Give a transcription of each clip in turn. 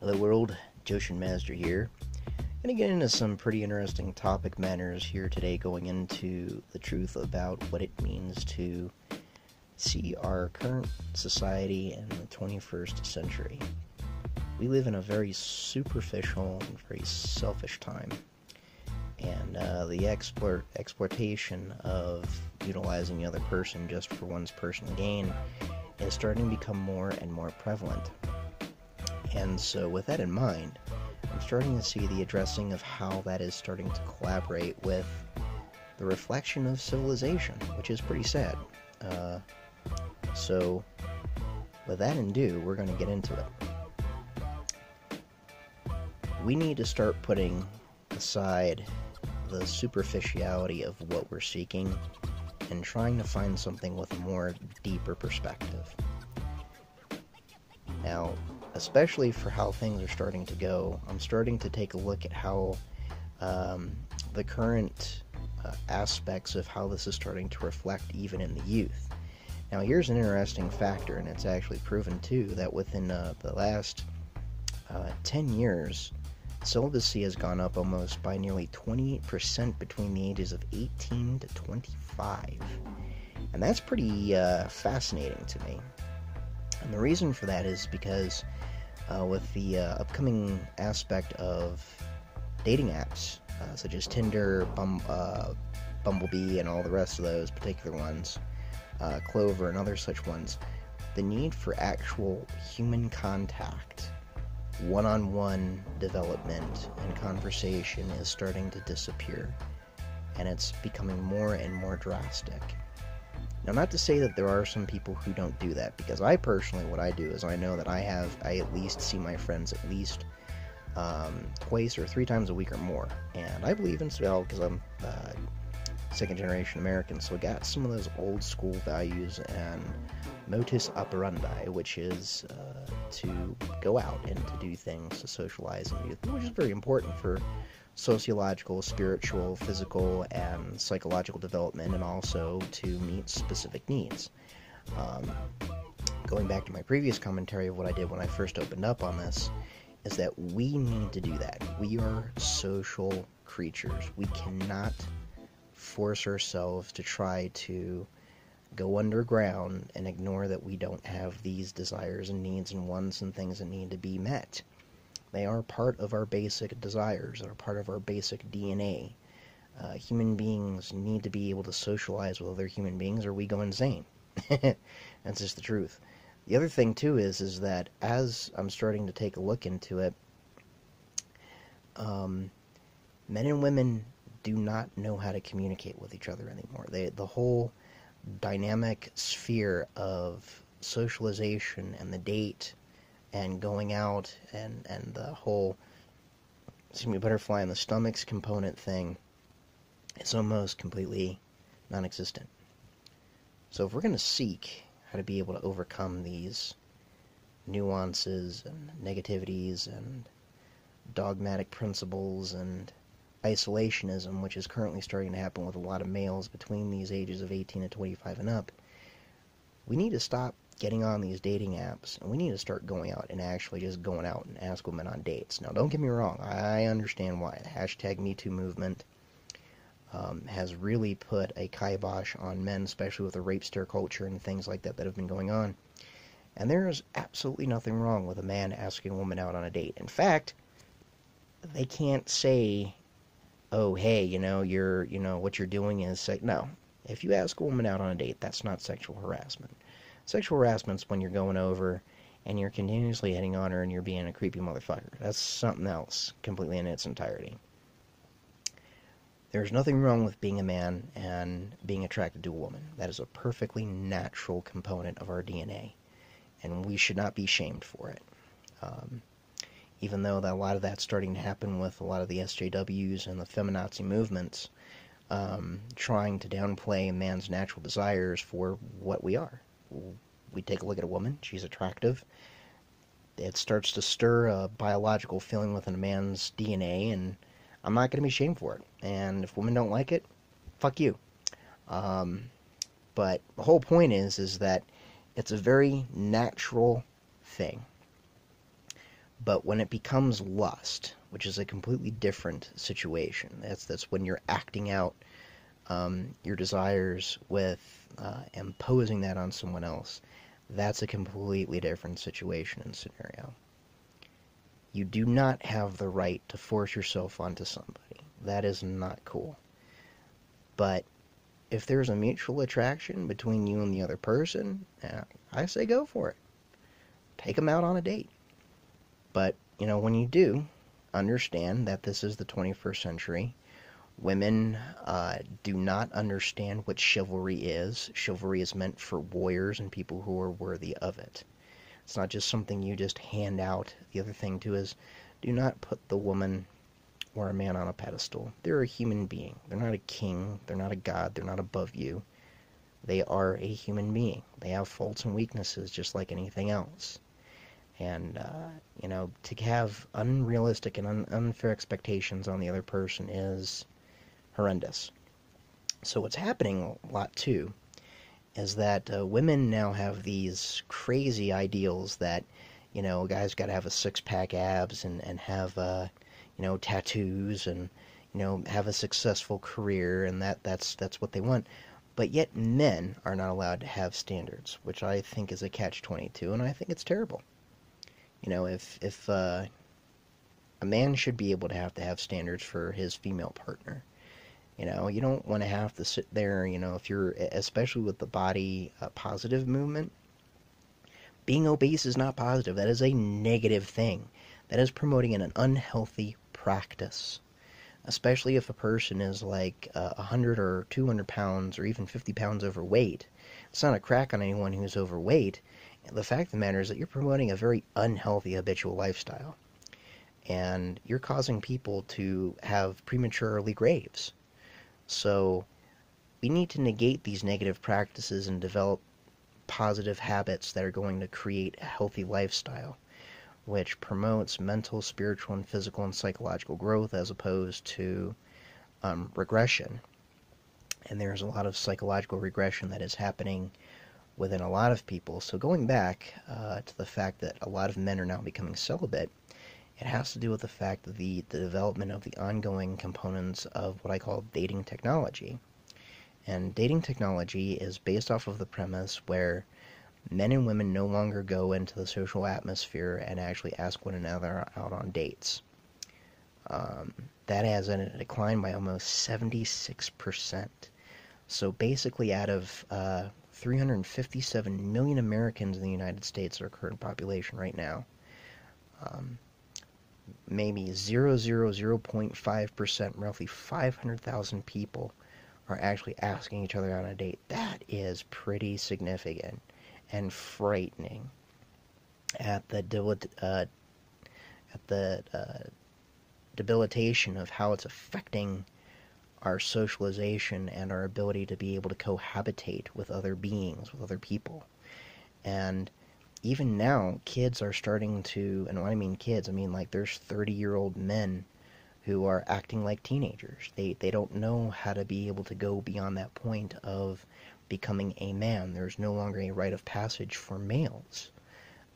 Hello world, Joshin Master here. Gonna get into some pretty interesting topic matters here today, going into the truth about what it means to see our current society in the 21st century. We live in a very superficial and very selfish time, and the exploitation of utilizing the other person just for one's personal gain is starting to become more and more prevalent. And so with that in mind, I'm starting to see the addressing of how that is starting to collaborate with the reflection of civilization, which is pretty sad. So with that in view, we're going to get into it. We need to start putting aside the superficiality of what we're seeking and trying to find something with a more deeper perspective. Now, especially for how things are starting to go, I'm starting to take a look at how the current aspects of how this is starting to reflect even in the youth. Now, here's an interesting factor, and it's actually proven too, that within the last 10 years, celibacy has gone up almost by nearly 28% between the ages of 18 to 25. And that's pretty fascinating to me. And the reason for that is because with the upcoming aspect of dating apps, such as Tinder, Bumblebee, and all the rest of those particular ones, Clover and other such ones, the need for actual human contact, one-on-one development and conversation is starting to disappear, and it's becoming more and more drastic. Now, not to say that there are some people who don't do that, because I personally, what I do is I know that I at least see my friends at least twice or three times a week or more, and I believe in spell because I'm second generation American, so I got some of those old school values and modus operandi, which is to go out and to do things, to socialize and do, which is very important for sociological, spiritual, physical, and psychological development, and also to meet specific needs. Going back to my previous commentary of what I did when I first opened up on this, is that we need to do that. We are social creatures. We cannot force ourselves to try to go underground and ignore that we don't have these desires and needs and wants and things that need to be met. They are part of our basic desires, are part of our basic DNA. Human beings need to be able to socialize with other human beings or we go insane. That's just the truth. The other thing too is that as I'm starting to take a look into it, men and women do not know how to communicate with each other anymore. The whole dynamic sphere of socialization and the date and going out and the whole butterfly in the stomachs component thing is almost completely non-existent. So if we're going to seek how to be able to overcome these nuances and negativities and dogmatic principles and isolationism, which is currently starting to happen with a lot of males between these ages of 18 and 25 and up, we need to stop getting on these dating apps, and we need to start going out and actually just going out and ask women on dates. Now, don't get me wrong, I understand why. The hashtag MeToo movement has really put a kibosh on men, especially with the rapester culture and things like that have been going on. And there is absolutely nothing wrong with a man asking a woman out on a date. In fact, they can't say, oh, hey, what you're doing is no. If you ask a woman out on a date, that's not sexual harassment. Sexual harassment's when you're going over and you're continuously hitting on her and you're being a creepy motherfucker. That's something else, completely in its entirety. There's nothing wrong with being a man and being attracted to a woman. That is a perfectly natural component of our DNA, and we should not be shamed for it. Even though a lot of that's starting to happen with a lot of the SJWs and the feminazi movements, trying to downplay a man's natural desires for what we are. We take a look at a woman, she's attractive, it starts to stir a biological feeling within a man's DNA, and I'm not going to be shamed for it. And if women don't like it, fuck you. But the whole point is that it's a very natural thing. But when it becomes lust, which is a completely different situation, that's when you're acting out your desires with imposing that on someone else. That's a completely different situation and scenario. You do not have the right to force yourself onto somebody. That is not cool. But if there's a mutual attraction between you and the other person, I say go for it. Take them out on a date. But, when you do, understand that this is the 21st century. Women do not understand what chivalry is. Chivalry is meant for warriors and people who are worthy of it. It's not just something you just hand out. The other thing, too, is do not put the woman or a man on a pedestal. They're a human being. They're not a king. They're not a god. They're not above you. They are a human being. They have faults and weaknesses just like anything else. And, to have unrealistic and unfair expectations on the other person is horrendous. So what's happening a lot, too, is that women now have these crazy ideals that, a guy's got to have a six-pack abs and have, tattoos and, have a successful career, and that's what they want. But yet men are not allowed to have standards, which I think is a catch-22, and I think it's terrible. If a man should be able to have standards for his female partner. You don't want to have to sit there, if you're, especially with the body positive movement, being obese is not positive. That is a negative thing. That is promoting an unhealthy practice. Especially if a person is like 100 or 200 pounds or even 50 pounds overweight. It's not a crack on anyone who's overweight. The fact of the matter is that you're promoting a very unhealthy habitual lifestyle. And you're causing people to have premature early graves. So we need to negate these negative practices and develop positive habits that are going to create a healthy lifestyle, which promotes mental, spiritual, and physical and psychological growth as opposed to regression. And there's a lot of psychological regression that is happening within a lot of people. So going back to the fact that a lot of men are now becoming celibate, it has to do with the fact that the development of the ongoing components of what I call dating technology. And dating technology is based off of the premise where men and women no longer go into the social atmosphere and actually ask one another out on dates. That has a decline by almost 76%. So basically out of 357 million Americans in the United States, our current population right now, maybe 0.5%, roughly 500,000 people are actually asking each other on a date. That is pretty significant and frightening at the debilitation of how it's affecting our socialization and our ability to be able to cohabitate with other beings, with other people. And even now, kids are starting to, and when I mean kids, I mean like there's 30-year-old men who are acting like teenagers. They don't know how to be able to go beyond that point of becoming a man. There's no longer a rite of passage for males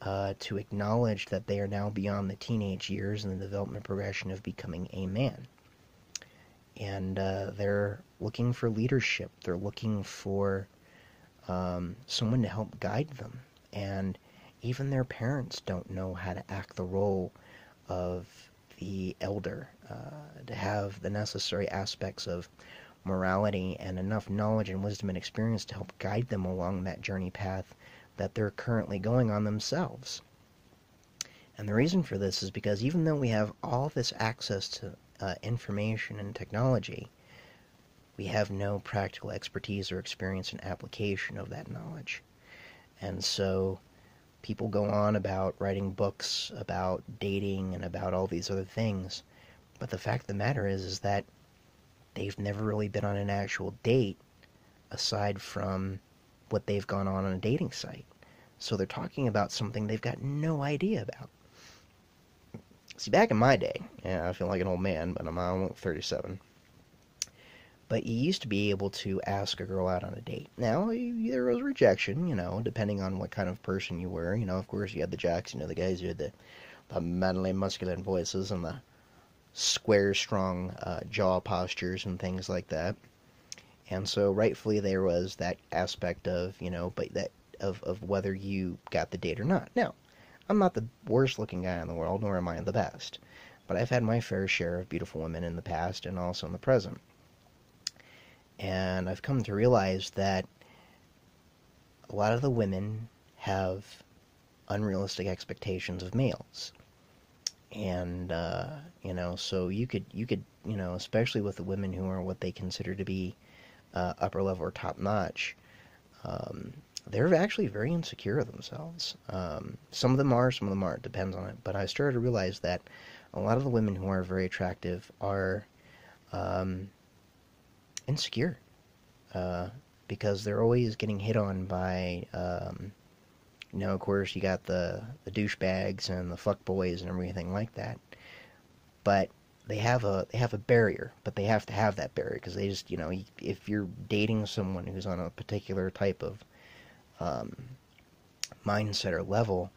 to acknowledge that they are now beyond the teenage years and the development progression of becoming a man. And they're looking for leadership. They're looking for someone to help guide them. And even their parents don't know how to act the role of the elder, to have the necessary aspects of morality and enough knowledge and wisdom and experience to help guide them along that journey path that they're currently going on themselves. And the reason for this is because even though we have all this access to information and technology, we have no practical expertise or experience in application of that knowledge. And so people go on about writing books about dating and about all these other things, but the fact of the matter is that they've never really been on an actual date aside from what they've gone on a dating site. So they're talking about something they've got no idea about. See, back in my day, I feel like an old man, but I'm only 37. But you used to be able to ask a girl out on a date. Now, there was rejection, depending on what kind of person you were. Of course, you had the jacks, the guys who had the the manly, masculine voices and the square, strong jaw postures and things like that. And so rightfully there was that aspect of, but that of whether you got the date or not. Now, I'm not the worst looking guy in the world, nor am I the best. But I've had my fair share of beautiful women in the past and also in the present. And I've come to realize that a lot of the women have unrealistic expectations of males. And, so you could, especially with the women who are what they consider to be upper level or top notch, they're actually very insecure of themselves. Some of them are, some of them aren't. Depends on it. But I started to realize that a lot of the women who are very attractive are insecure because they're always getting hit on by, of course, you got the douchebags and the fuckboys and everything like that. But they have a barrier, but they have to have that barrier because they just, if you're dating someone who's on a particular type of mindset or level,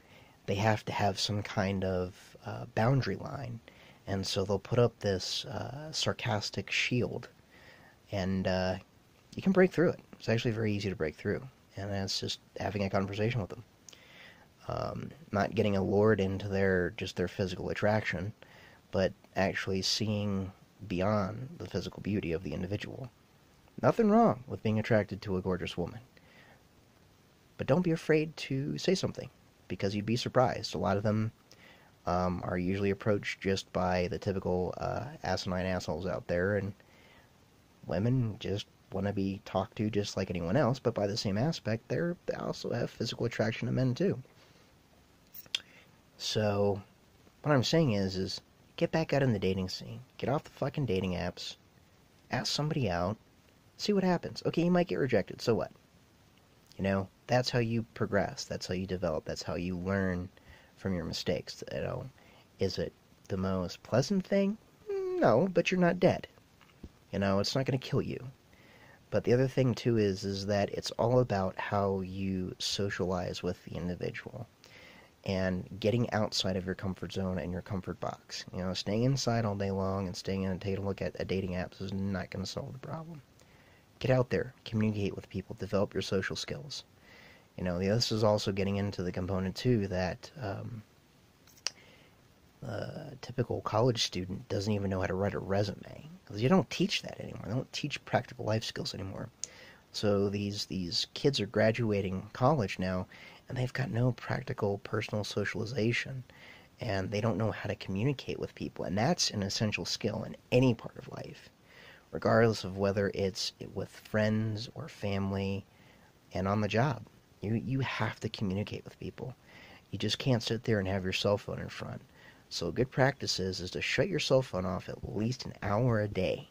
they have to have some kind of boundary line, and so they'll put up this sarcastic shield, and you can break through it. It's actually very easy to break through, and that's just having a conversation with them, not getting allured into their physical attraction, but actually seeing beyond the physical beauty of the individual. Nothing wrong with being attracted to a gorgeous woman. But don't be afraid to say something, because you'd be surprised. A lot of them are usually approached just by the typical asinine assholes out there, and women just want to be talked to just like anyone else, but by the same aspect, they also have physical attraction to men too. So, what I'm saying is get back out in the dating scene. Get off the fucking dating apps. Ask somebody out. See what happens. Okay, you might get rejected, so what? That's how you progress. That's how you develop. That's how you learn from your mistakes. Is it the most pleasant thing? No, but you're not dead. It's not going to kill you. But the other thing, too, is that it's all about how you socialize with the individual and getting outside of your comfort zone and your comfort box. Staying inside all day long and staying in and taking a look at dating apps is not going to solve the problem. Get out there, communicate with people, develop your social skills. This is also getting into the component, too, that a typical college student doesn't even know how to write a resume. Because you don't teach that anymore. They don't teach practical life skills anymore. So these kids are graduating college now, and they've got no practical personal socialization. And they don't know how to communicate with people. And that's an essential skill in any part of life, regardless of whether it's with friends or family and on the job. You have to communicate with people. You just can't sit there and have your cell phone in front. So good practice is to shut your cell phone off at least an hour a day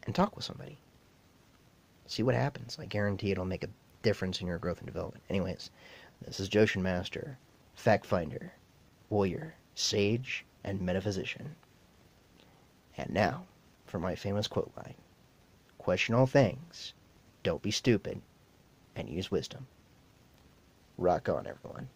and talk with somebody. See what happens. I guarantee it'll make a difference in your growth and development. Anyways, this is Joshin Master, fact finder, warrior, sage, and metaphysician. And now, for my famous quote line. Question all things, don't be stupid, and use wisdom. Rock on, everyone.